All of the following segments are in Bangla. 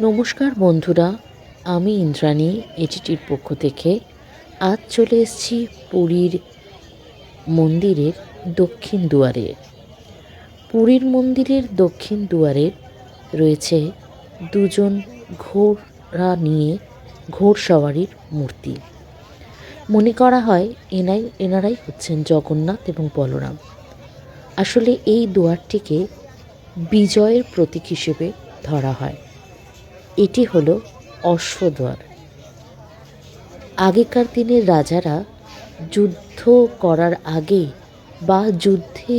নমস্কার বন্ধুরা, আমি ইন্দ্রাণী এটিটির পক্ষ থেকে আজ চলে এসেছি পুরীর মন্দিরের দক্ষিণ দুয়ারে। পুরীর মন্দিরের দক্ষিণ দুয়ারে রয়েছে দুজন ঘোড়া নিয়ে ঘোড়সওয়ারির মূর্তি। মনে করা হয় এনারাই হচ্ছেন জগন্নাথ এবং বলরাম। আসলে এই দুয়ারটিকে বিজয়ের প্রতীক হিসেবে ধরা হয়। এটি হলো অশ্বদ্বার। আগেকার দিনের রাজারা যুদ্ধ করার আগে বা যুদ্ধে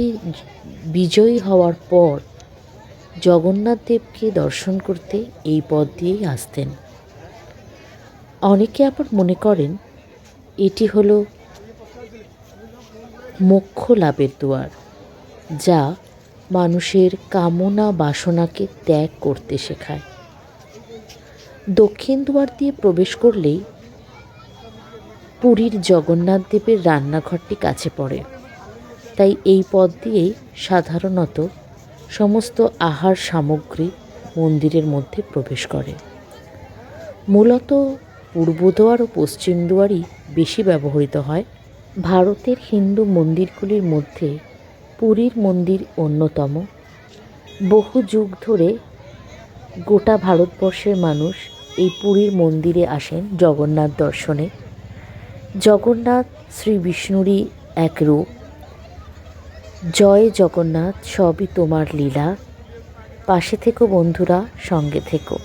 বিজয়ী হওয়ার পর জগন্নাথ দেবকে দর্শন করতে এই পথ দিয়েই আসতেন। অনেকে আবার মনে করেন এটি হলো মোক্ষ লাভের দুয়ার, যা মানুষের কামনা বাসনাকে ত্যাগ করতে শেখায়। দক্ষিণ দুয়ার দিয়ে প্রবেশ করলেই পুরীর জগন্নাথ দেবের রান্নাঘরটি কাছে পড়ে। তাই এই পথ দিয়েই সাধারণত সমস্ত আহার সামগ্রী মন্দিরের মধ্যে প্রবেশ করে। মূলত পূর্ব দুয়ার ও পশ্চিম দুয়ারই বেশি ব্যবহৃত হয়। ভারতের হিন্দু মন্দিরগুলির মধ্যে পুরীর মন্দির অন্যতম। বহু যুগ ধরে গোটা ভারতবর্ষের মানুষ এই পুরীর মন্দিরে আসেন জগন্নাথ দর্শনে। জগন্নাথ শ্রী বিষ্ণুরই এক রূপ। জয় জগন্নাথ, সবই তোমার লীলা। পাশে থেকো বন্ধুরা, সঙ্গে থেকো।